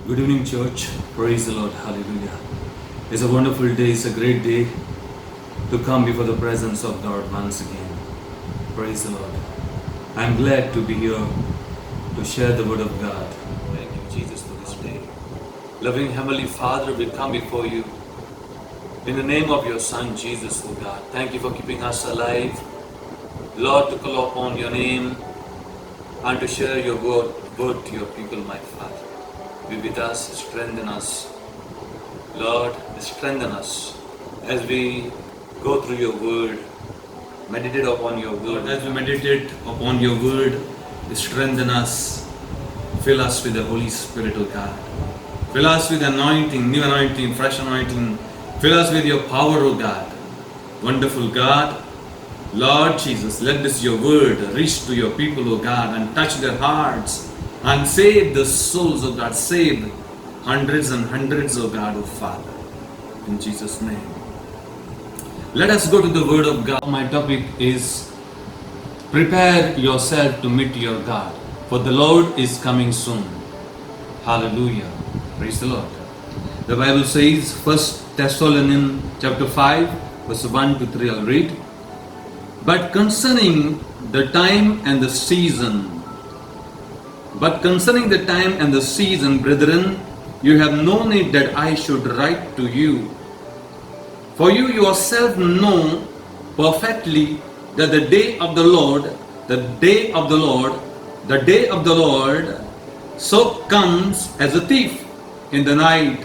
Good evening, church. Praise the Lord. Hallelujah. It's a wonderful day. It's a great day to come before the presence of God once again. Praise the Lord. I'm glad to be here to share the word of God. Thank you, Jesus, for this day. Loving Heavenly Father, we come before you in the name of your Son, Jesus, oh God. Thank you for keeping us alive. Lord, to call upon your name and to share your word to your people, my Father. Be with us, strengthen us. Lord, strengthen us as we go through your word, meditate upon your word. As we meditate upon your word, strengthen us, fill us with the Holy Spirit, O God. Fill us with anointing, new anointing, fresh anointing. Fill us with your power, O God. Wonderful God, Lord Jesus, let this your word reach to your people, O God, and touch their hearts and save the souls, O God. Save hundreds and hundreds, O God, O Father. In Jesus' name. Let us go to the word of God. My topic is prepare yourself to meet your God, for the Lord is coming soon. Hallelujah. Praise the Lord. The Bible says, 1 Thessalonians chapter 5, verse 1 to 3, I'll read. But concerning the time and the season, brethren, you have no need that I should write to you. For you yourself know perfectly that the day of the Lord so comes as a thief in the night.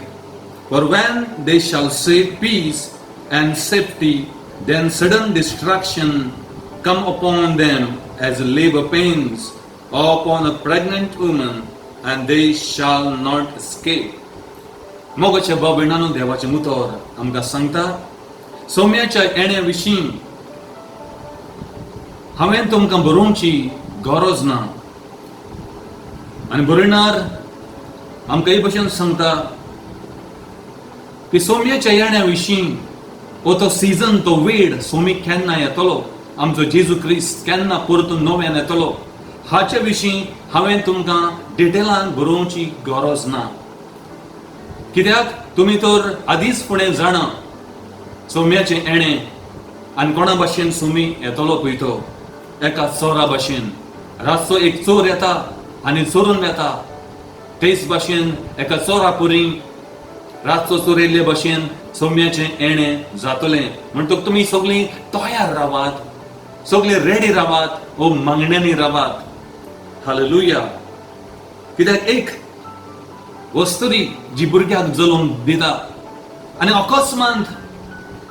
For when they shall say peace and safety, then sudden destruction come upon them as labor pains or upon a pregnant woman, and they shall not escape. मोगाच्या बाबीणानो देवाचे मुतोर आमकां सांगता सौम्याच्या येण्या विशीं हांवें तुमकां बरोवची गरज ना आनी बरयणार आमकां हे भशेन सांगता की सौम्याच्या येण्या विशीं हो तो सीजन तो वेळ सोमी केन्ना येतलो आमचो जेजू क्रिस्त केन्ना परतून नव्यान येतलो हाचे विशीं हांवें तुमकां डिटेलान बरोवची गरज ना कित्याक तुमी तर आदींच फुडें जाणा सौम्याचें येणें आनी कोणा भाशेन सोमी येतलो पळय तो एका चोरा भाशेन रातचो एक चोर येता आनी चोरून वेता तेच भाशेन एका चोरा पुरी रातचो चोरिल्ले भाशेन सौम्याचें येणें जातलें म्हणटकूच तुमी सगळीं तयार रावात सगळीं रेडी रावात वो मागण्यांनी रावात हालेलुया कित्याक एक वस्तुरी जी भुरग्याक जळोवन दिता आनी अकस्मात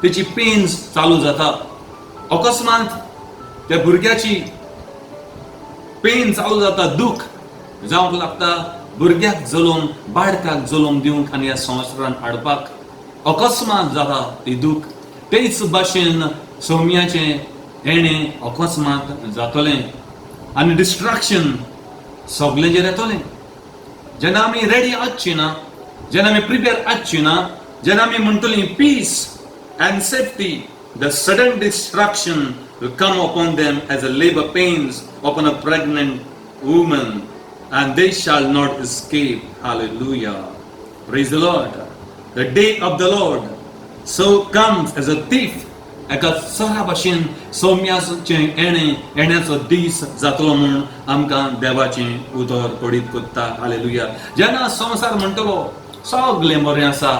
तेची पेन्स चालू जाता अकस्मात त्या भुरग्याची पेन चालू जाता दुख जावंक लागता भुरग्याक जळोवन बाळकाक जळोवन दिवंक आनी ह्या संवसारांत हाडपाक अकस्मात जाता ती दूख तेच भाशेन सौम्याचें येणें अकस्मात जातलें आनी डिस्ट्रॅक्शन सगळेंचेर येतलें जेन्ना आमी रेडी आसची ना जेन्ना आमी प्रिपेर आसची ना जेन्ना आमी म्हणटलीं peace and safety the sudden destruction will come upon them as a labor pains upon a pregnant woman and they shall not escape. Hallelujah. Praise the Lord. The day of the Lord so comes as a thief. एका चोरा भाशेन सौम्याचें येण्याचो दीस जातलो म्हूण आमकां देवाचें उतर पडीत कोत्ता. Hallelujah. जेन्ना संवसार म्हणटलो सगळें बरें आसा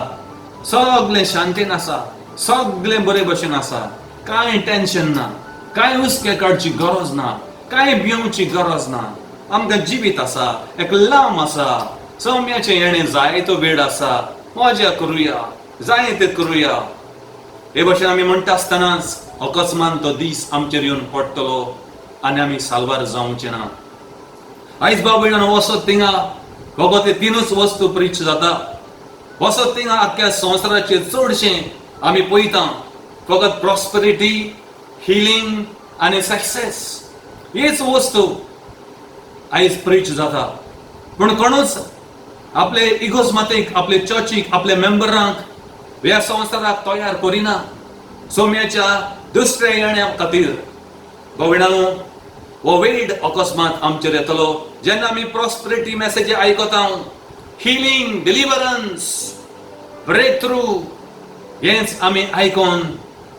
सगळें शांतीन आसा सगळें बरे भशेन आसा कांय टेन्शन ना कांय हुस्के काडची गरज ना कांय भिवची गरज ना आमकां जिवीत आसा एक लांब आसा सौम्याचें येणें जायतो वेळ आसा मजा करुया जाय तें करुया हे भशेन आमी म्हणटा आसतनाच अकस्मात तो दीस आमचेर येवन पडटलो आनी आमी साल्वार जावचे ना आयज बाब भयणानो वसत थिंगा फकत ते तीनच वस्तू प्रीच जाता वसत थिंगा आख्ख्या संवसाराचेर चडशें आमी पळयता फकत प्रॉस्पेरिटी हिलिंग आनी सक्सेस हेच वस्तू आयज प्रीच जाता पूण कोणूच आपले इगोजमातीक आपले चर्चीक आपल्या मेंबरांक ह्या संवसाराक तयार करिना सौम्याच्या दुसऱ्या येण्या खातीर भयणानो हो वेळ अकस्मात आमचेर येतलो जेन्ना आमी प्रॉस्पेरिटी मॅसेजी आयकता healing, deliverance, breakthrough, हेच आमी आयकोन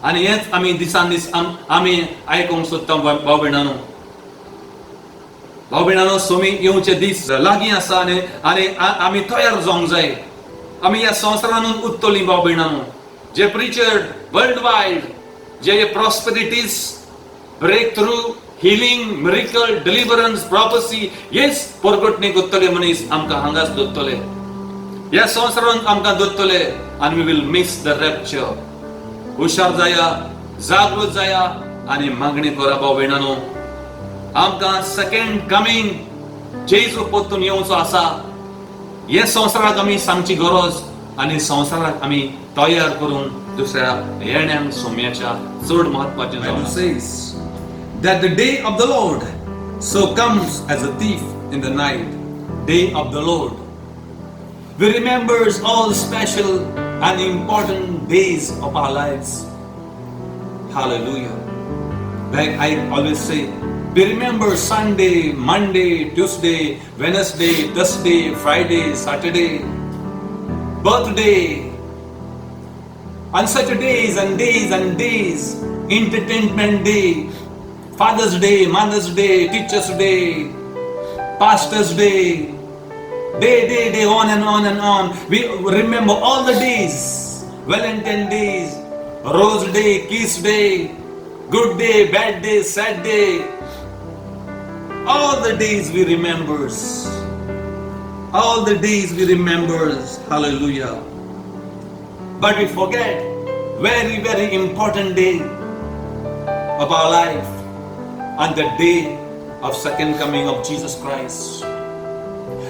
आनी हेच आमी दिसान दीस आमी आयकोंक सोदता भाव भयणांनो, सोमी येवचे दीस लागीं आसा आनी आमी तयार जावंक जाय. आमी ह्या संवसारांत उत्तोली भाव भयणांनो, जे प्रिचर्ड वर्ल्ड वायड जे prosperities, break through, healing, miracle, डिलिव्हरन्स, प्रॉफेसी हेच परगटणे कोत्तले मनीस आमकां हांगाच दोत्तले, ह्या संवसारांत आमकां दोत्तले, आनी we will miss the rupture. हुशार जाया, जागृत जाया आनी मागणी करा भाव भयणांनो. आमकां सेकंड कमिंग जेजू परतून येवचो आसा. हे संवसाराक आमी सांगची गरज आनी संवसाराक आमी तयार करून दुसऱ्या येण्याक सोम्याच्या चड महत्वाचें जावन says that the day of the Lord so comes as a thief in the night. Day of the Lord. We remembers all special and important days of our lives. Hallelujah. Like I always say, we remember Sunday, Monday, Tuesday, Wednesday, Thursday, Friday, Saturday, birthday, on such days and days and days, entertainment day, Father's Day, Mother's Day, Teacher's Day, Pastor's Day, day, on and on and on. We remember all the days, Valentine days, Rose Day, Kiss Day, good day, bad day, sad day. All the days we remembers. All the days we remembers. Hallelujah. But we forget very, very important day of our life, on the day of second coming of Jesus Christ.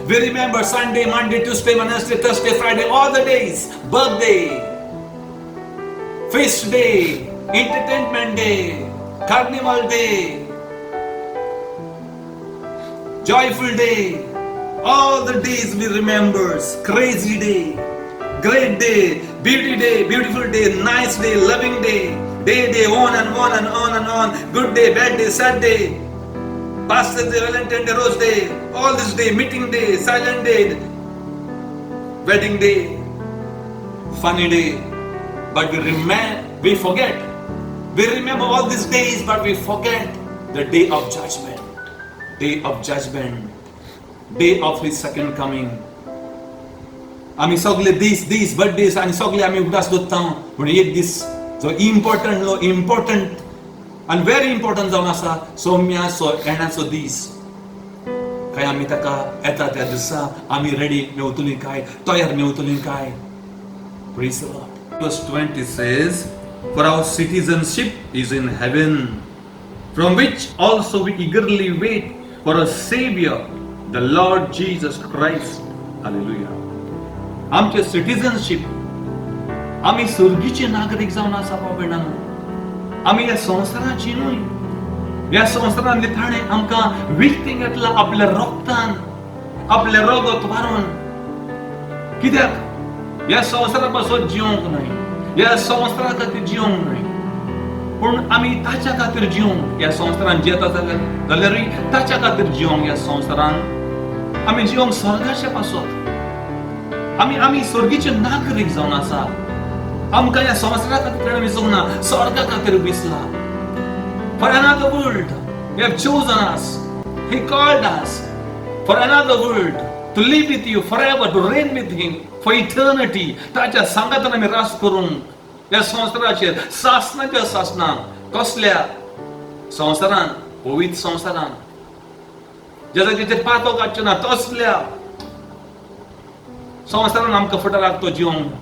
We remember Sunday, Monday, Tuesday, Wednesday, Thursday, Friday, all the days. Birthday, feast day, entertainment day, carnival day, joyful day. All the days we remember. Crazy day, great day, beautiful day, nice day, loving day, day, on and on and on and on. Good day, bad day, sad day, Pastor Day, Valentine Day, Rose Day, all this day, meeting day, silent day, wedding day, funny day. But we forget. We remember all these days, but we forget the day of judgment. Day of judgment. Day of His second coming. आमी सगळे दीस birthdays आनी सगळे आमी उगडास दोत्ता, पूण एक दीस जो important आनी व्हेरी इम्पॉर्टंट जावन आसा, सोम्याचो येण्याचो दीस. काय आमी ताका येता त्या दिसा आमी रेडी मेवतली काय, तयार मेवतली काय? Praise the Lord. Verse 20 says, for our citizenship is in heaven, from which also we eagerly wait for a Savior, the Lord Jesus Christ. Hallelujah. आमचे सिटीजनशिप, आमी स्वर्गीचे नागरिक जावन आसा भाव भयणांनो. आमी ह्या संवसाराची न्हय, ह्या संवसारान निताणे आमकां विकती घेतला आपल्या रगतान, आपले रगत वारून. कित्याक? ह्या संवसारा पासून जिवंक न्हय, ह्या संवसारा खातीर जिवंक न्हय, पूण आमी ताच्या खातीर जिवंक. ह्या संवसारान जियेता जाल्यारूय ताच्या खातीर जिवंक. ह्या संवसारान आमी जिवंक स्वर्गाचे पासून. आमी स्वर्गीचे नागरीक जावन आसा. आमकां ह्या संवसारा खातीर आमी जगना, स्वर्गा खातीर विसला. For another world, He have chosen us. He called us for another world, to live with you forever, to reign with Him for eternity. ताच्या सांगातान आमी रास करूंक ह्या संवसाराचेर सासनाच्या सासनान. कसल्या संवसारान? पवित्र संवसारान, जेचेर पातो काडचें ना, तसल्या संवसारान आमकां फुडार लागतो जिवंक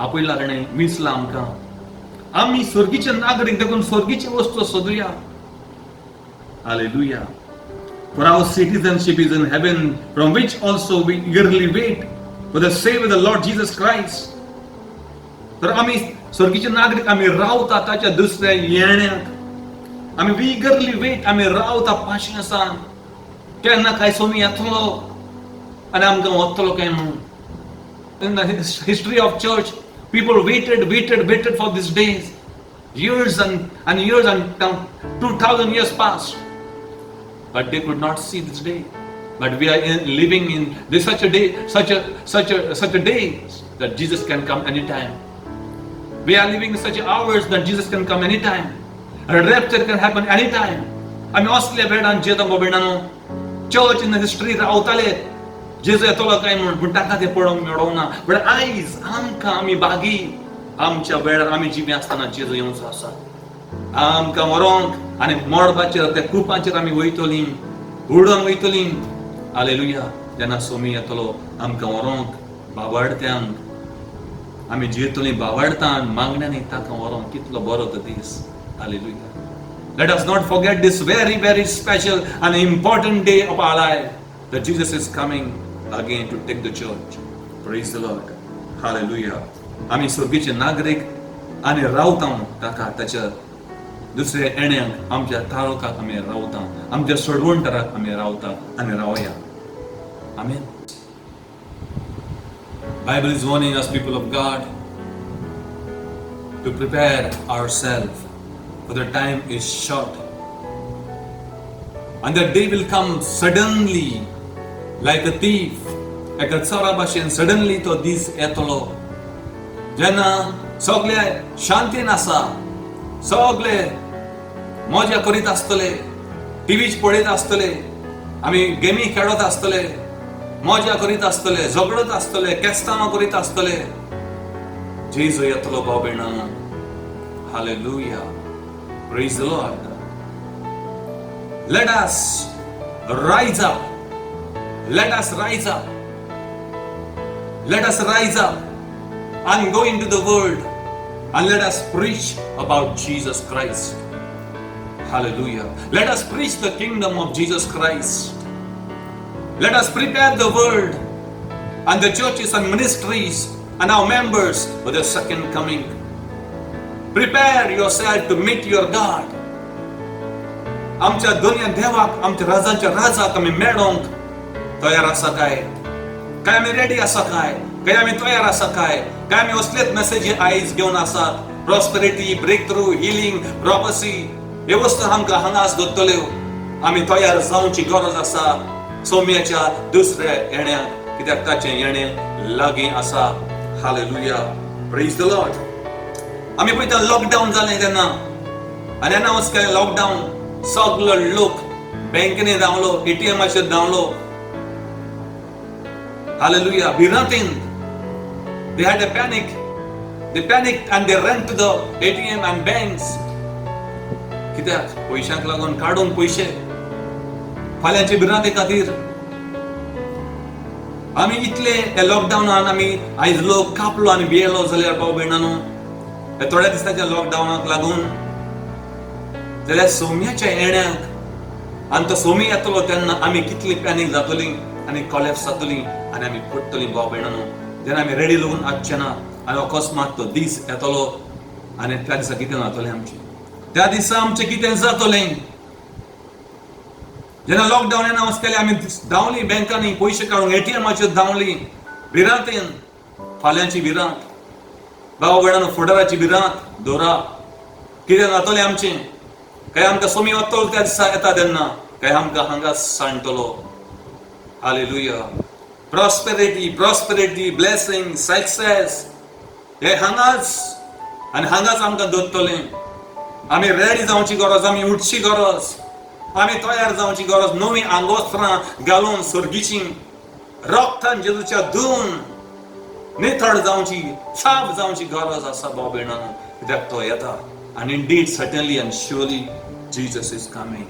आपयला ताणें, विसला आमकां. आमी स्वर्गीचे नागरीक देखून स्वर्गीचे वस्तू सोदुया. Hallelujah. For our citizenship is in heaven, from which also we eagerly wait for the Savior, the Lord Jesus Christ. तर आमी स्वर्गीचे नागरीक, आमी रावता ताच्या दुसऱ्या येण्याक. आमी we eagerly wait, आमी रावता पाशियेंसान. केन्ना काय सोमी येतलो आनी आमकां वतलो काय म्हणून. In the history of church, people waited for these days. Years and years, and 2000 years passed, but they could not see this day. But we are living in this such a day, such a day that Jesus can come anytime. We are living in such hours that Jesus can come anytime. A rapture can happen anytime. आम्ही असले वेळान जेता गोबिनानो church in history रावताले जेजू येतलो काय म्हणून ताका ते पळोवंक मेळोना. बट आयज आमकां आमी बागी आमच्या वेळार आमी जिवी आसतना जेजू येवचो आसा. आमकां व्हरोंक आनी मोडपाचेर त्या कुपाचेर आमी वयतलीं उडोवन वयतलीं. हालेलुया. जेन्ना सोमी येतलो आमकां व्हरोंक बावाडत्यांक आमी जियेतलीं बावाडतान मागण्यांनी ताका व्हरोंक कितलो बरो तो दीस. Hallelujah. Let us not forget this very, very special and important day of our life that Jesus is coming again to take the church. Praise the Lord. Hallelujah. आम्ही स्वर्गीचे नागरिक आणि रावता ताका ताच्या दुसऱ्या येण्याक आमच्या ताळोखाक आम्ही रावता आमच्या सोडवंतराक आम्ही रावता आणि रावया. Amen. Bible is warning us, people of God, to prepare ourselves. For the time is short, and the day will come suddenly, like a thief. एका चोरा भाशेन suddenly तो दीस येतलो जेन्ना सगळे शांतीन आसा, सगळे मजा करीत आसतले, टीव्हीच पळयत आसतले, आमी गेमी खेळत आसतले, मजा करीत आसतले, झगडत आसतले, केस्तांव करीत आसतले. जेजू येतलो भाव भयणांनो. Hallelujah. Praise the Lord. Let us rise up. Let us rise up. Let us rise up and go into the world and let us preach about Jesus Christ. Hallelujah. Let us preach the kingdom of Jesus Christ. Let us prepare the world and the churches and ministries and our members for the second coming. Prepare yourself to meet your God. आमच्या दुनिया देवाक आमच्या राजांच्या राजाक आमी मेळोंक तयार आसा काय? काय आमी रेडी आसा काय? काय आमी तयार आसा काय? काय आमी असलेच मेसेजी आयज घेवन आसात? प्रॉस्पेरिटी, ब्रेक थ्रू, हिलिंग, प्रॉफेसी हे वस्तू आमकां हांगाच दोत्तल्यो. आमी तयार जावची गरज आसा सोम्याच्या दुसऱ्या येण्याक, कित्याक ताचें येणें लागीं आसा. हालेलुया. Praise the Lord. आम्ही पळयता लॉकडाऊन जालें तेन्ना आनी अनाउन्स केलें लॉकडाऊन. सगलो लोक बँकेनी धांवलो, एटीएमाचेर धांवलो. Hallelujah. भिरांतीन they had a panic. They panicked and they ran to the ATM and banks. कित्याक? पयशांक लागून काडून पयशे फाल्यांचे भिरांते खातीर. आमी इतले त्या लॉकडाऊनान आमी आयज लोक कापलो आनी भियेलो जाल्यार भाव भयणांनो थोड्या दिसाच्या लॉकडाऊनाक लागून जाल्यार सोम्याच्या येण्याक आनी तो सोमी येतलो तेन्ना आमी कितली पॅनीक जातली आनी कॉलेप्स जातली आनी आमी पडटली भाव भयणांनो. जेन्ना आमी रेडी लागून आसचे ना आनी अकस्मात तो दीस येतलो आनी त्या दिसा कितें जातलें आमचें? त्या दिसा आमचें कितें जातलें? जेन्ना लॉकडाऊन अनाउन्स केलें आमी धांवली बँकांनी पयशे काडूंक, एटीएमाचेर धांवली भिरांतेन. फाल्यांची भिरांत भाव भयणांनो, फुडाराची भिरांत दोरा. कितें जातलें आमचें? काय आमकां सोमी वतलो त्या दिसा येता तेन्ना, काय आमकां हांगाच सांडटलो. Hallelujah. Prosperity, prosperity, blessing, success हे हांगाच आनी हांगाच आमकां दोत्तलें. आमी रेडी जावची गरज, आमी उठची गरज, आमी तयार जावची गरज. नवी आंगोस्त्रां घालून सर्गीची रक्तान जेजूच्या धुवन नितळ जावची, साफ जावची गरज आसा भाव भयणांनो. कित्याक तो येता. And indeed, certainly and surely, Jesus is coming.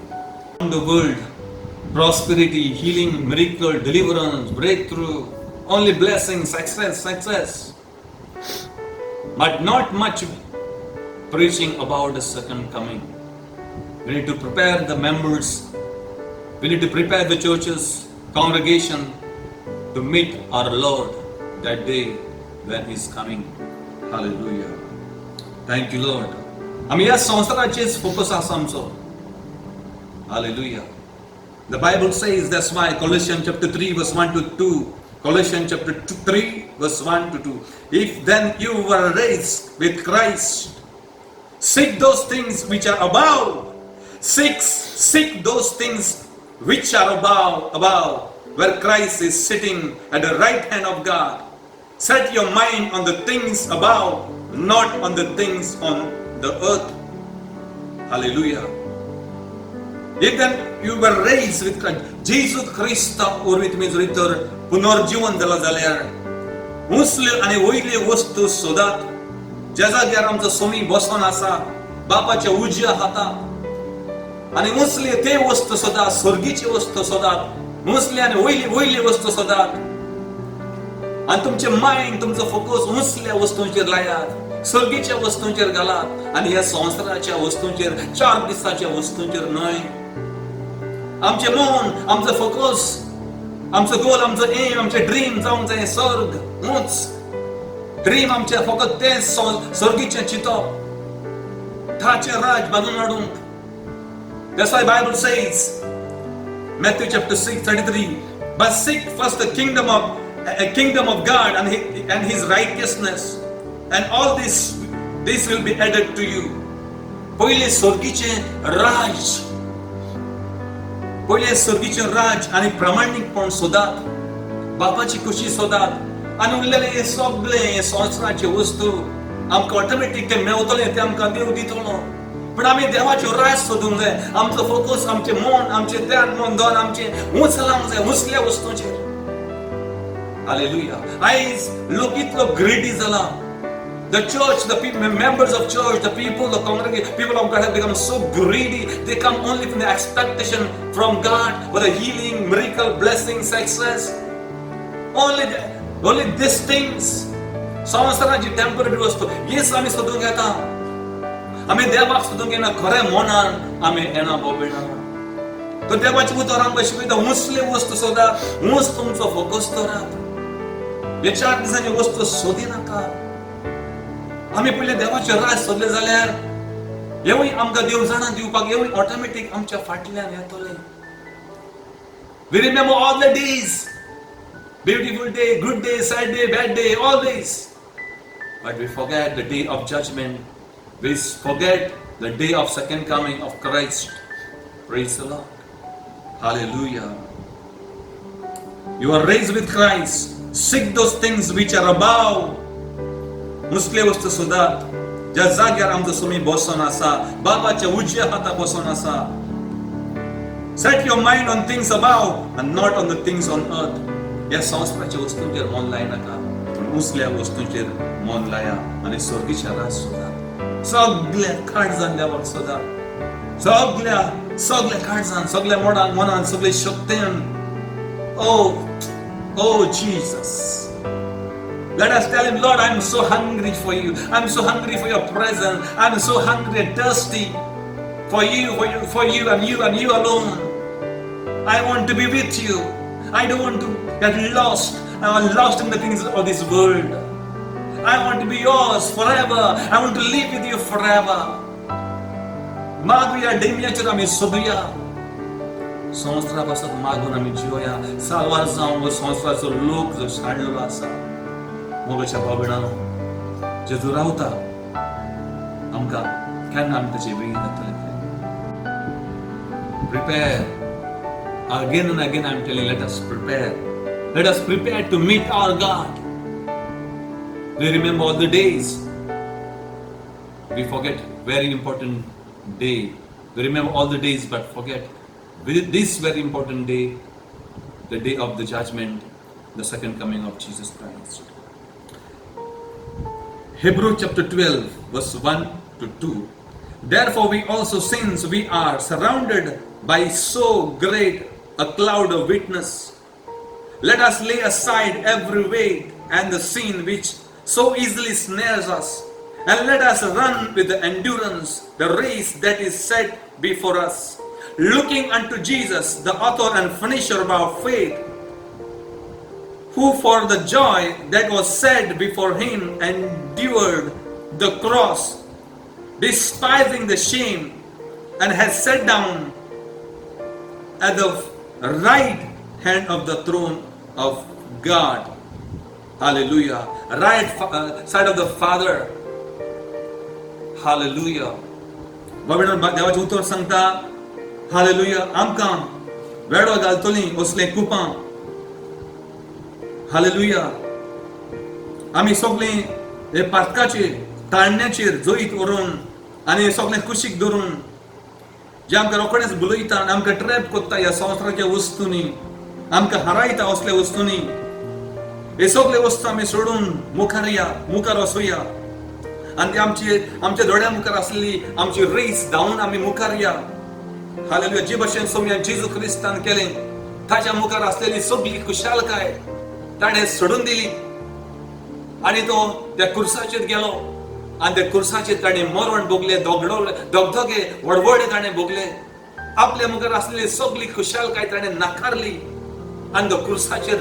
From the world, prosperity, healing, miracle, deliverance, breakthrough, only blessing, success, success. But not much preaching about the second coming. We need to prepare the members. We need to prepare the churches, congregation to meet our Lord that day when He is coming. Hallelujah. Thank you, Lord. आम्ही या संसाराचेच focus आसा आमचो. Hallelujah. The Bible says, that's why Colossians chapter 3 verse 1 to 2. Colossians chapter 3 verse 1 to 2. If then you were raised with Christ, seek those things which are above. Seek those things which are above. where Christ is sitting at the right hand of God. Set your mind on the things above, not on the things on the earth. Hallelujah. If then you were raised with Christ, Jesus Christa urvit भितर पुनर्जीवन जाला जाल्यार मुसले आनी वयले वस्तू सोदात ज्या जाग्यार आमचो सोमी बसोन आसा बापाच्या उजव्या हाताक आनी मुसले ते वस्तू सोदात स्वर्गीचे वस्तू सोदात मुसले आनी वयले वस्तू सोदात आनी तुमचे मायंड तुमचो फोकस मुसल्या वस्तूंचेर लायात स्वर्गीच्या वस्तूंचेर घालात आनी ह्या संवसाराच्या वस्तूंचेर चार दिसाच्या वस्तूंचेर न्हय आमचे मन आमचो फोकस आमचो गोल आमचो एम आमचे ड्रीम जावंक जाय स्वर्ग मूच ड्रीम आमचे फकत ते स्वर्गीचे चिंतप थाचे राज बांदून हाडूंक That's why Bible says Matthew chapter 6:33 but seek first the kingdom of God and his righteousness and all this will be added to you. पहिले स्वर्गीचे राज आणि प्रामाणिकपण सोदात बापाची खुशी सोदात आणि उरलेले सगळे संवसाराचे वस्तू आमकां ऑटोमॅटिक ते मेवतले ते आमकां देव दितलो पण आमी देवाचो राज सोदूंक जाय आमचो फोकस आमचे मन आमचे ध्यान मन दोन आमचे उंचलांक जाय मुसल्या वस्तूंचेर हालेलुया आयज लोक इतलो ग्रेडी जाला The church, the people, members of church, the people, the congregation, people of God have become so greedy. They come only from the expectation from God for the healing, miracle, blessing, success. Only these things. संवसाराची temporary वस्तू हेच आमी सोदूंक येता आमी देवाक सोदूंक येना खरें मनान आमी येना बोबिना तो देवाची उतर आमकां शिकयता मुसले वस्तू सोदात मुस तुमचो फोकस दवरात हे 4 दिसांची वस्तू सोदी नाका आमी पहिले देवाचे राज सोदले जाल्यार हेवूय आमकां देव जाणा दिवपाक हेवूय ऑटोमॅटिक आमच्या फाटल्यान येतले We remember all the days beautiful day, good day, sad day, bad day, all this but we forget the day of judgment we forget the day of second coming of Christ. Praise the Lord. Hallelujah. You are raised with Christ. Seek those things which are above. मुसले वस्तू सोदात ज्या जाग्यार आमचो सोमी बसोन आसा बापाच्या उजव्या हाता बसोन आसा Set your mind on things above and not on the things on earth. ह्या संवसाराच्या वस्तूंचेर मन लायनाका पण मुसल्या वस्तूंचेर मन लाया आनी स्वर्गीच्या राज सोदात सगळ्या काळजान देवाक सोदात सगळ्या काळजान सगळ्या मनान सगळे शक्तीन Oh Jesus. Let us tell him, Lord, I'm so hungry for you. I'm so hungry for your presence. I'm so hungry and thirsty for you and you alone. I want to be with you. I don't want to get lost. I'm lost in the things of this world. I want to be yours forever. I want to live with you forever. Maguya demiacher ami soduya. संवसारापासून मागून आमी जिवया सावार जावं वो संवसाराचो लोक जो शाडलेलो आसा मोगाच्या भावणानो जेजू रावता आमकां केन्ना आमी ताचे वेळी जातले Prepare again and again I'm telling let us prepare to meet our God. We remember all the days we forget very important day. We remember all the days but forget with this very important day, the day of the judgment, the second coming of Jesus Christ. Hebrews chapter 12 verse 1 to 2. Therefore we also, since we are surrounded by so great a cloud of witness, let us lay aside every weight and the sin which so easily snares us, and let us run with the endurance the race that is set before us, looking unto Jesus, the author and finisher of our faith, who for the joy that was set before him endured the cross, despising the shame, and has sat down at the right hand of the throne of God. Hallelujah. Right side of the Father. Hallelujah. देवाचें उतर सांगता hallelujah आमकां वेडो घालतली असले कुपां hallelujah. आमी सगळे हे पातकाचेर ताळण्याचेर जैत व्हरून आनी सगळे कुशीक धरून जे आमकां रोखडेच बुलयता आनी आमकां ट्रॅप कोत्ता ह्या संवसाराच्या वस्तूंनी, आमकां हारायता असल्या वस्तूंनी, हे सगळे वस्तू आमी सोडून मुखार वचुया आनी आमच्या दोळ्या मुखार आसलेली आमची रेस धांवन आमी मुखार या. हालेलुया. जे भशेन सोम्या जेजू क्रिस्तान केलें, ताच्या मुखार आसलेली सगळी खुशालकाय ताणें सोडून दिली आनी तो त्या कुर्साचेर गेलो आनी त्या कुर्साचेर ताणें मरण भोगलें, धगधगे वडवडे ताणें भोगले. आपल्या मुखार आसलेली सगळी खुशालकाय ताणें नाकारली आनी तो कुर्साचेर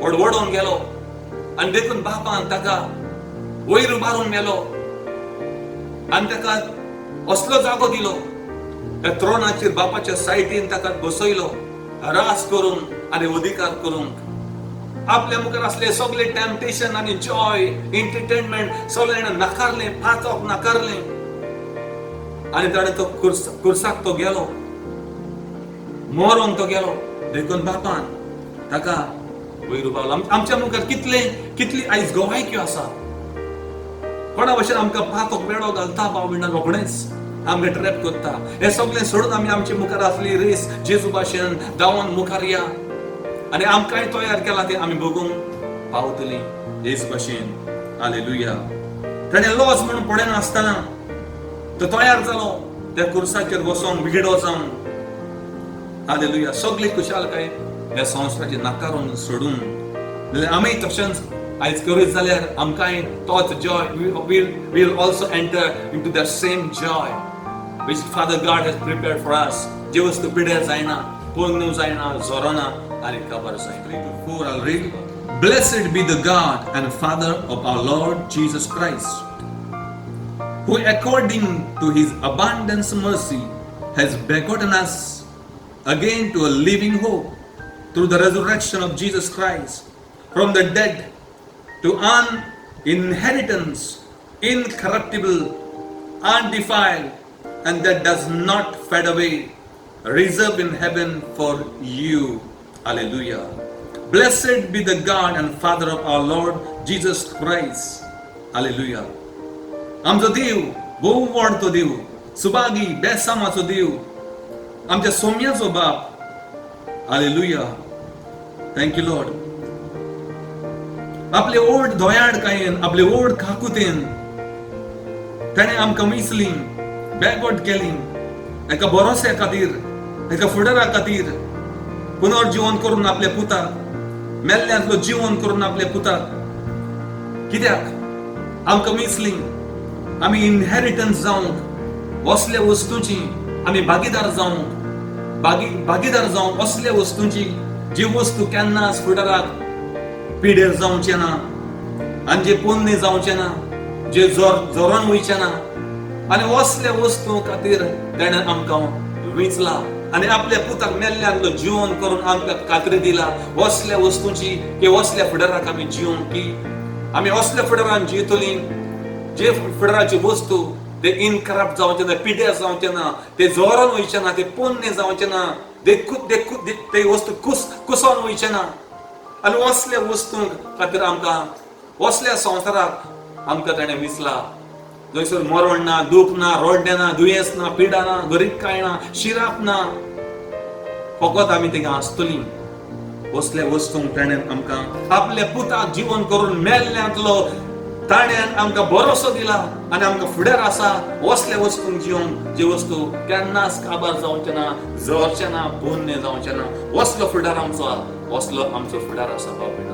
वडवडोन गेलो आनी देखून बापान ताका वयर उबारून मेलो आनी ताका असलो जागो दिलो, त्या त्रोनाचेर बापाच्या सायडीन ताका बसयलो रास करून आनी अधिकार करून. आपल्या मुखार असले सगळे टेम्पटेशन आनी जॉय, एंटरटेनमेंट सगळे नाकारलें, पातक नाकारलें आनी ताणें तो कुर्साक तो गेलो, मरोंक तो गेलो. देखून बापान ताका वयर उबारलो. आमच्या मुखार कितली आयज गोवायक्यो आसा. कोणा भशेन आमकां पातक वेडो घालता बावडा रोखडेच आमकां ट्रॅप कोत्ता. हे सगळें सोडून आमी आमच्या मुखार आसली रेस जेजू भाशेन धांवन मुखार या आनी आमकांय तयार केला ते आमी भोगूंक पावतली हेच भाशेन. हालेलुया. ताणें लॉस म्हणून पडे नासतना तो तयार जालो त्या कुर्साचेर बसोंक विडो जावन. हालेलुया. सगळी खुशालकाय ह्या संवसाराची नाकारून सोडून जाल्यार आमी तशेंच आयज करीत जाल्यार आमकांय तोच joy will also enter into that same joy which Father God has prepared for us. जे वस्तू पिड्यार जायना, पोंगणू जायना, जोरोना आनी काबार जायना. 4 I'll read. Blessed be the God and Father of our Lord Jesus Christ, who according to his abundant mercy has begotten us again to a living hope through the resurrection of Jesus Christ from the dead, to an inheritance incorruptible, undefiled, and that does not fade away, reserved in heaven for you. Hallelujah. Blessed be the God and Father of our Lord Jesus Christ. Hallelujah. आमचो देव भोव व्हड देव, सुभागी बेसामाचो देव, आमच्या सोम्याचो बाप. Hallelujah. Thank you Lord. आपले odd दोयाडकायेन, आपले odd खाकुतेन ताणें आमकां मिसली, backward केली. एका भरोसे खातीर, एका फुडारा खातीर पुनर्जीवन करून आपल्या पुताक, मेल्ल्यांतलो जीवन करून आपल्या पुताक. कित्याक आमकां मिसली आमी इनहेरिटन्स जावंक, असल्या वस्तूंची आमी भागीदार जावंक असल्या वस्तूंची जी वस्तू केन्नाच फुडाराक पिड्यार जावचे ना आनी जे पोन्ने जावचे ना, जे जोरोन वयचे ना. आनी असल्या वस्तू खातीर ताणें आमकां वेंचला आनी आपल्या पुताक मेल्ल्यांतलो जीवन करून आमकां खात्री दिला. असल्या वस्तूंची की असल्या फुडाराक आमी जिवंक, की आमी असल्या फुडारान जियतलीं जे फुडाराची वस्तू ते इनकरप्ट जावचे ना, पिड्यार जावचे ना, ते जोरोन वयचे ना, ते पोन्ने जावचे ना, ते वस्तू कुसोन वयचे ना. आनी असल्या वस्तूंक खातीर आमकां असल्या संवसाराक आमकां ताणें विसला. जंयसर मरण ना, दूख ना, रोडणें ना, दुयेंस ना, पिडा ना, गरीबकाय ना, शिराप ना, फकत आमी थिंगा आसतलीं. असल्या वस्तूंक ताणें आमकां आपल्या पुताक जीवन करून मेल्ल्यांतलो ताणें आमकां भरोसो दिला आनी आमकां फुडार आसा असल्या वस्तूंक जिवंक, जे वस्तू केन्नाच काबार जावचे ना, जोरचे ना, पोन्ने जावचे ना. असलो फुडार आमचो फुडार आसा बाबा.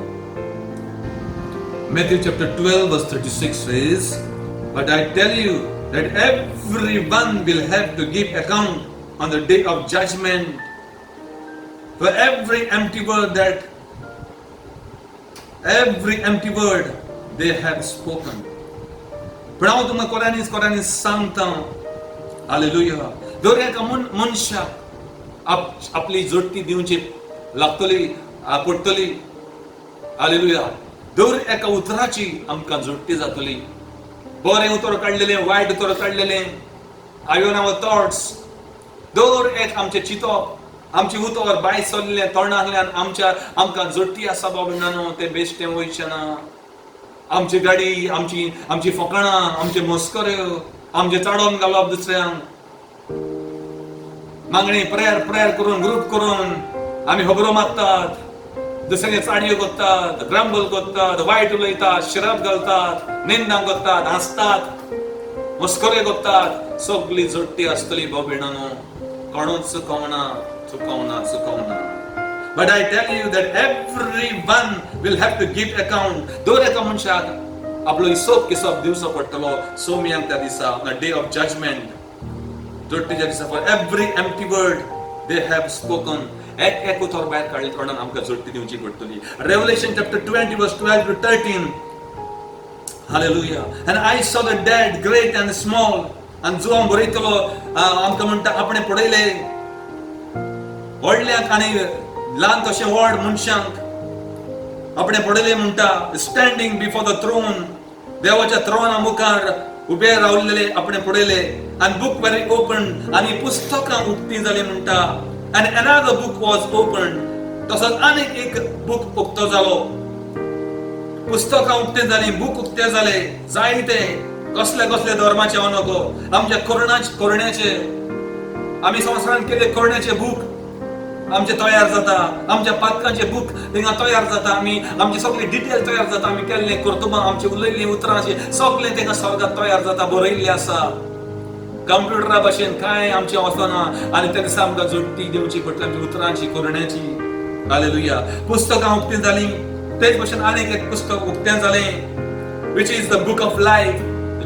Matthew chapter 12 verse 36 says, but I tell you that everyone will have to give account on the day of judgment for every empty word they have spoken. पण हांव तुमकां कोरांनी सांगता, हालेलुया, दर एका मनशाक आपली जोडटी दिवची लागतली, पडटली. हालेलुया. दर एका उतराची आमकां जोडटी जातली. बरें उतर काडलेलें, वायट उतर काडलेलें, हांवें आवर थॉट्स, दर एक आमचें चिंतप आमची उतोवर बाय चल्ले तोंडांतल्यान आमकां जोडटी आसा बाबा न्हू ते बेश्टें वयचें ना. आमची गाडी, आमची फकाणां, आमचे मस्कऱ्यो, आमचे चडोवन घालप दुसऱ्यांक, मागणी प्रेयर करून ग्रूप करून आमी खबरो मारतात, दुसऱ्याचे चाडयो करतात, ग्रंबल करतात, वायट उलयतात, शिरप घालतात, निंदा करतात, हसतात, मस्करे करतात. सगळी जोडटी आसतली बाबीणांनो, कोणूच चुकवना. But I tell you that everyone will have to give account. दर एका मनशाक आपलो हिशोब किसोब दिवचो पडटलो सोमयांक त्या दिसा, on the day of judgment. जोडटीच्या दिसा for every empty word they have spoken. एक उतर भायर काडले तोंडान आमकां जोडटी दिवची पडटली. Revelation chapter 20 verse 12 to 13. Hallelujah. And I saw the dead, great and small. And जो हांव बरयतलो आमकां म्हणटा आपणे पळयले व्हडल्यांक आनी ल्हान तशें व्हड मनशांक आपणे पळयले म्हणटा, स्टँडिंग बिफोर द थ्रोन, देवाच्या थ्रोना मुखार उबे रावलेले आपणे पळयले. आनी बुक वेरी ओपन, आनी पुस्तकां उक्तीं जालीं म्हणटा. आनी अनदर बुक वॉज ओपन, तसोच आनीक एक बुक उक्तो जालो. पुस्तकां उक्तें जालीं, बुक उक्तें जाले. जायते कसले धर्माचे नको, आमच्या करण्याचे, आमी संवसारांत केले करण्याचे बुक आमचे तयार जाता, आमच्या पातकांचे बुक थिंगा तयार जाता, आमची सगळी डिटेल तयार जाता, आमी केल्ले कर्तुबां, आमची उलयल्ली उतरां सगळें थिंगा स्वर्गांत तयार जाता, बरयल्लें आसा. कंप्युटरा भाशेन कांय आमचें वचना. आनी त्या दिसा आमकां जोडटी दिवची पडटली आमची उतरांची, करण्याची. हालेलुया. पुस्तकां उक्तीं जालीं, तेच भाशेन आनीक एक पुस्तक उक्तें जालें, which is the book of life,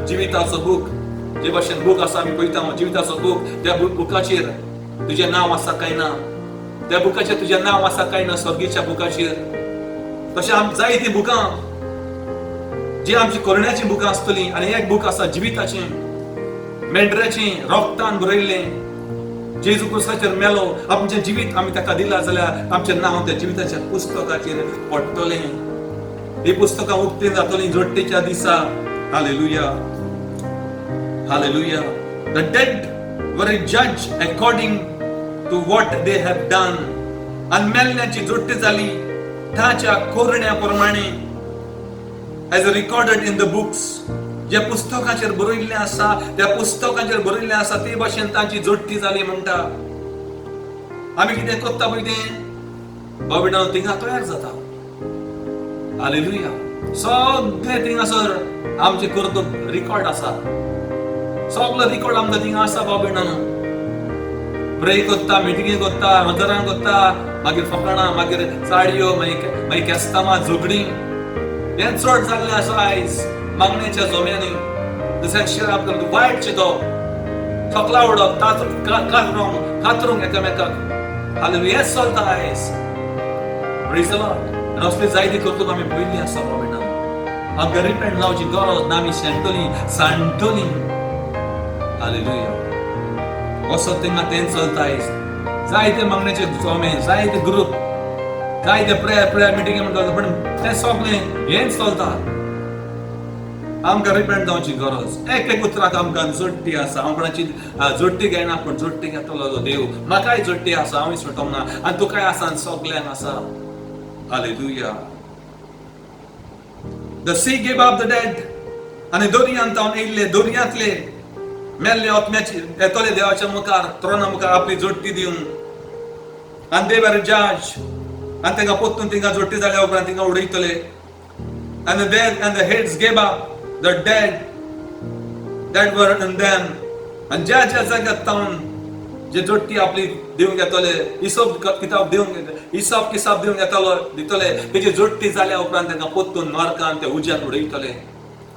जिविताचो बूक. जे भाशेन बूक आसा आमी पळयता जिविताचो बूक, त्या बुकाचेर तुजें नांव आसा काय ना, त्या बुकाचेर तुजें नांव आसा काय ना, स्वर्गीच्या बुकाचेर. तशें जायतीं बुकां जी आमची करण्याची बुकां आसतलीं. आनी एक बूक आसा जिविताचें, मेंढऱ्याचें, रोगतान बरयल्लें. जेजू क्रिस्ताचेर मेलो, आमचें जिवीत आमी ताका दिलां जाल्यार आमचें नांव त्या जिविताच्या पुस्तकाचेर पडटलें. ही पुस्तकां उक्तीं जातलीं जोडटेच्या दिसा. Hallelujah. Hallelujah. The dead were judged according to what they have done. And मेल्ल्यांची जोडटी जाली ताच्या करण्याप्रमाणे, as recorded in the books. जे पुस्तकाचेर बरयल्लें आसा, त्या पुस्तकाचेर बरयल्लें आसा ते भाशेन तांची जोडटी जाली म्हणटा. आमी कितें करता पळय तें बाबीणांनो थिंगा तयार जाता. हालेलुया. सगळें थिंगासर आमचे कर्तव्य रिकॉर्ड आसा. सगळो रिकॉर्ड आमकां थिंगा आसा बाबीणांनो. प्रे करता, मिटिंगे करता, हजरां करता, मागीर फकाणां, मागीर चाडयो, मागीर केस्तामां, झगडीं, हें चड जाल्लें आसा आयज मागणेच्या जोम्यांनी. दुसऱ्याक शिराप करप, वायट चिंतप, तकला उडप, कातरूंक एकामेकाक. हालेलुया. हें चलता आयज. Praise the Lord. आनी असली जायती कर्तव्य आमी पळयल्लीं आसा बाबीणांनो. आमकां रिपेंट जावची गरज ना, आमी सांडटलीं. हालेलुया. असो थिंगा तें चलता आयज. जायते मागणेचे जोमे, जायते ग्रूप, जायते प्रेयर मिटिंगे म्हणटा, पण तें सगळें हें चलता. आमकां रिपेंट जावची गरज. एक उतराक आमकां जोडटी आसा. हांव कोणाची जोडटी घेयना, पूण जोडटी घेतलो देव. म्हाकाय जोडटी आसा, हांवूय सुटोंक ना, आनी तुकाय आसा, आनी सगळ्यांक आसा. Hallelujah. The sea gave up the dead. आनी दर्यांत तावन येयल्ले, दर्यांतले मेल्ले आत्म्याचे येतले देवाच्या मुखार, थ्रोना मुखार आपली जोडटी दिवन. And they were judged. आनी तांकां पोत्तून तिंगा जोडटी जाल्या उपरांत तिंगा उडयतले. And the heads gave up the dead that were in them. आनी ज्या जाग्यार तावन जे जोडटी आपली दिवंक येतले, हिसाब किताब दिवंक दितले, तेजी जोडटी जाल्या उपरांत तांकां पोत्तून नरकान ते उज्यान उडयतले.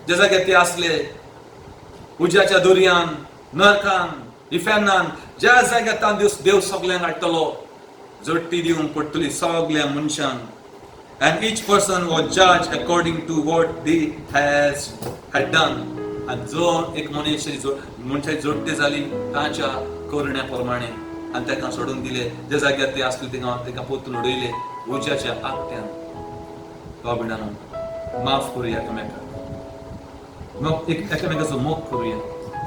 जे जाग्यार ते आसले उज्याच्या दर्यान, नरकान, इफेनान, ज्या जाग्यार देव सगळ्यांक हाडटलो, जोडटी दिवंक पडटली सगळ्या मनशांक. And each person was judged according to what they had done. आनी जो एक मनशाची जोडटी जाली ताच्या करण्याप्रमाणे, आनी ताका सोडून दिले. जे जाग्यार ते आसले थिंगा ताका पोत्तून उडयले उज्याच्या आगट्यान. बाबीणांनो माफ करुया एकामेकाक, एकामेकाचो मोग करुया.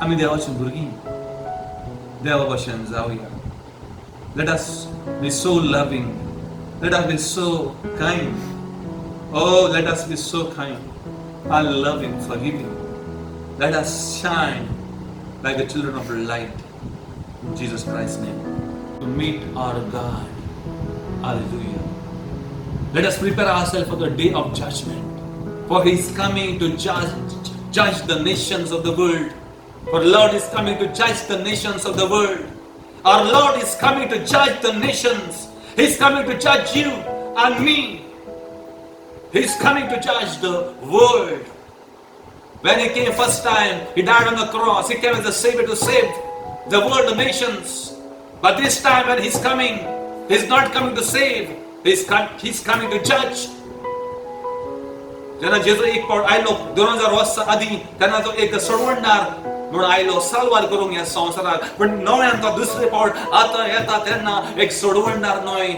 आमी देवाची भुरगीं, देवा भाशेन जावया. Let us be so loving. Let us be so kind. Oh, let us be so kind and loving, forgiving. Let us shine like the children of light. In Jesus Christ's name. To meet our God. Hallelujah. Let us prepare ourselves for the day of judgment. For He is coming to judge the nations of the world. For Lord is coming to judge the nations of the world. Our Lord is coming to judge the nations. He is coming to judge you and me. He is coming to judge the world. When He came first time, He died on the cross. He came as a Savior to save the world, the nations. But this time when He's coming, He's not coming to save. He's coming to judge. जेव्हा जेजू एक पावट आयलो 2000 वर्सां आदीं तेन्ना तो एक सोडवणदार म्हणून आयलो साल्वार करूंक ह्या संवसाराक पण नव्यान तो दुसरे पावट आतां येता तेन्ना एक सोडवणदार न्हय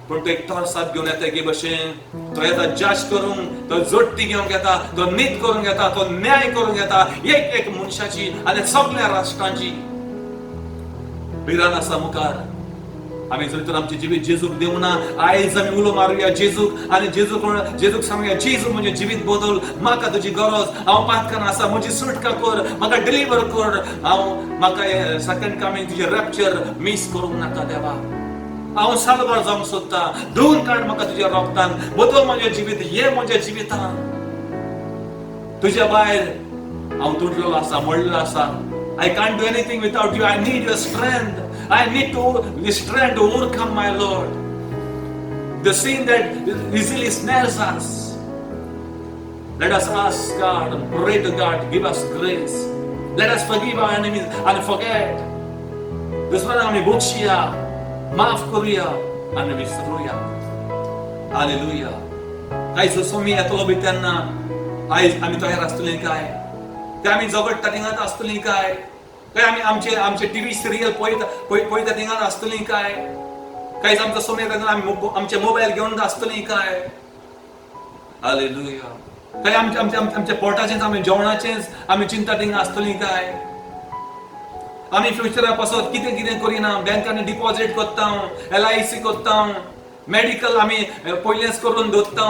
पण तो एक तोरसाद घेवन येता की भशेन तो येता जज करूंक तो जोडटी घेवंक येता तो नीत करूंक येता तो न्याय करूंक येता एक मनशाची आनी सगळ्या राष्ट्रांची विरान आसा मुखार आम्ही जर तर आमचे जिवीत जेजूक देवना आयज आमी उलो मारूया जेजूक आनी जेजूक सांगुया जेजू म्हणजे जिवीत बदल म्हाका तुजी गरज हांव पातकान आसा म्हजी सुटका कर म्हाका डिलिव्हर कर म्हाका सेकंड कमिंग तुजे रॅप्चर मिस करूंक नाका देवा हांव साल्वार जावंक सोदता धुवन काड म्हाका तुज्या रोगतान बदल म्हजें जिवीत ये म्हज्या जिवितान तुज्या भायर हांव तुटलेलो आसा मळलेलो आसा I can't do anything without you. I need your strength. I need the strength to overcome, my Lord. The sin that easily snares us. Let us ask God and pray to God to give us grace. Let us forgive our enemies and forget. दुसऱ्यांना आम्ही बक्षिया, माफ करूया आणि विसरूया. Hallelujah. काही सोमी येतलो B त्यांना आयज आम्ही तयार असतली काय? ते आम्ही जगडटा थिंगात असतली काय? काय आमचे टीव्ही सिरियल पळयता थिंगात असतली काय? काहीच आमचा सोमी येता आम्ही आमचे मोबाईल घेऊन असतली काय? हालेलुया. काय आमच्या पोटाचेच आम्ही जेवणाचेच आम्ही चिंता थिंगा असतली काय? आम्ही फ्युचरा पासत कितें करिना बँकांनी डिपॉझिट करता LIC करता मेडिकल आम्ही पयलेच करून दवरता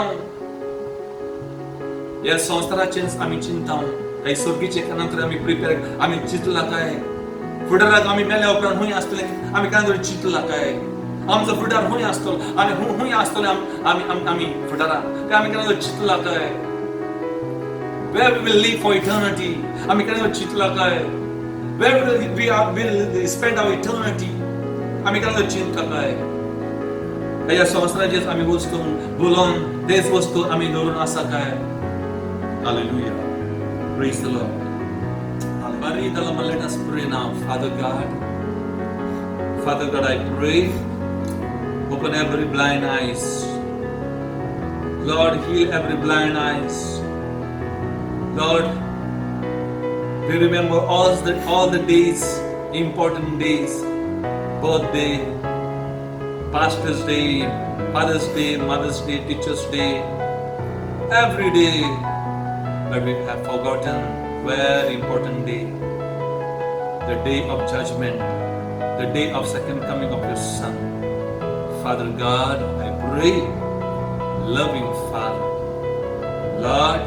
ह्या संवसाराचेच आम्ही चिंता काही सर्गीचे नंतर आम्ही प्रिपेअर आम्ही चिंतला काय फुडाराक आम्ही मेल्या उपरांत हुंय आसतले आम्ही काय तरी चिंतला काय आमचो फुडार हुंय आसतलो आनी हुंय आसतले आम्ही फुडाराक आम्ही काय तरी चिंतला काय where we will live for eternity आम्ही काय तरी चिंतला काय where will spend our eternity आम्ही काय तरी चिंतला काय या संवसाराचेच आम्ही वस्तू बोलून तेच वस्तू आम्ही दवरून आसा काय Hallelujah. Praise the Lord. Hallelujah. Let us pray now. Father God, I pray, open every blind eyes. Lord, heal every blind eyes. Lord, we remember all the days, important days, birthday, Pastor's Day, Father's Day, Mother's Day, Teacher's Day, every day. But we have forgotten very important day, the day of judgment, the day of second coming of your Son. Father God, I pray, loving Father, Lord,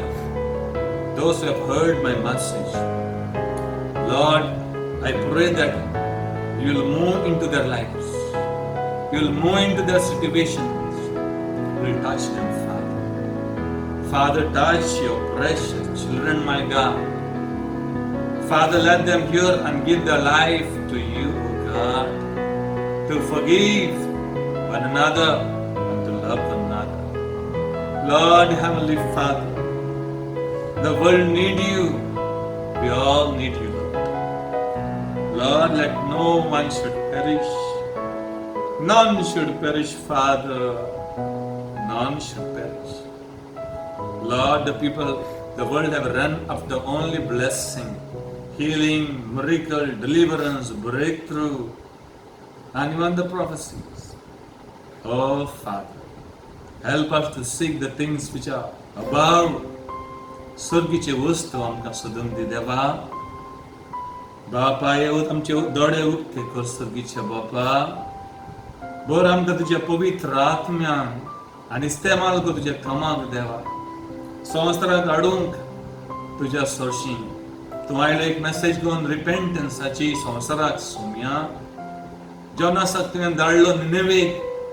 those who have heard my message, Lord, I pray that you will move into their lives, you will move into their situations, you will touch them, Father. Father, touch your precious children, my God. Father, let them hear and give their life to you, O God, to forgive one another and to love one another. Lord, Heavenly Father, the world needs you. We all need you, Lord. Lord, let no one should perish. None should perish, Father. None should perish. Lord, the world have run after only blessing, healing, miracle, deliverance, breakthrough, and even the prophecies. Oh, Father, help us to seek the things which are above. स्वर्गीचे वस्तू आमकां सोदून दी देवा. बापा, आमचे दोळे उक्ते कर स्वर्गीचे बापा. बर आमकां तुज्या पवित्र आत्म्यान आनी इस्तेमाल कर तुज्या कामाक देवा. संवसाराक हाडूंक तुज्या सोरशी तूं आयलो एक मेसेज घेवन रिपेंटन्साची संवसाराक सोम्या. जोनासाक तुवें धाडलो निनेवेक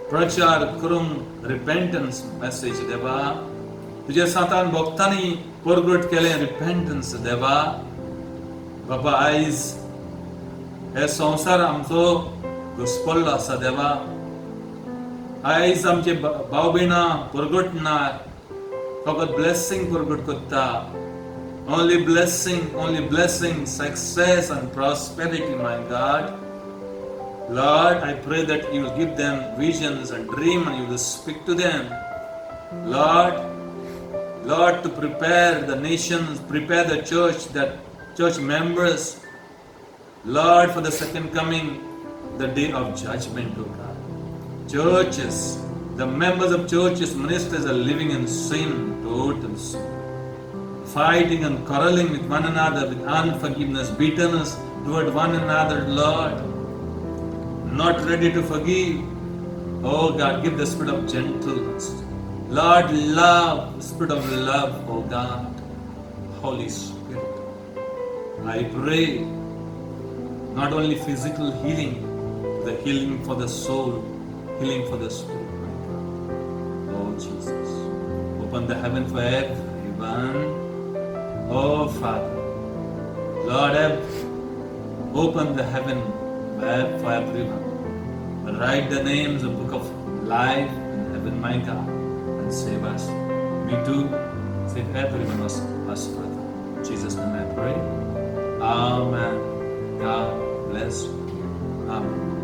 प्रचार करूंक रिपेंटन्स मेसेज देवा. तुज्या सातान भक्तांनी परगट केलें रिपेंटन्स देवा. बाबा आयज हे संवसार आमचो घुस्पल्लो आसा देवा. आयज आमचे भाव भयणां परगटनात, फकत ब्लेसिंग परगट करता. Only blessing, success and prosperity, my God. Lord, I pray that you will give them visions and dreams and you will speak to them. Lord, to prepare the nations, prepare the church, that church members, Lord, for the second coming, the day of judgment, O God. Churches, the members of churches, ministers are living in sin, total sin. Fighting and quarreling with one another, with unforgiveness, bitterness toward one another, Lord. Not ready to forgive. Oh God, give the spirit of gentleness. Lord, love, spirit of love, oh God. Holy Spirit, I pray not only physical healing, the healing for the soul, healing for the spirit, my God. Oh Jesus, open the heaven for everyone. Oh Father, Lord, open the heaven for everyone. Write the names of the book of life in heaven, my God, and save us. Me too, save everyone us, brother. In Jesus' name I pray. Amen. God bless you. Amen.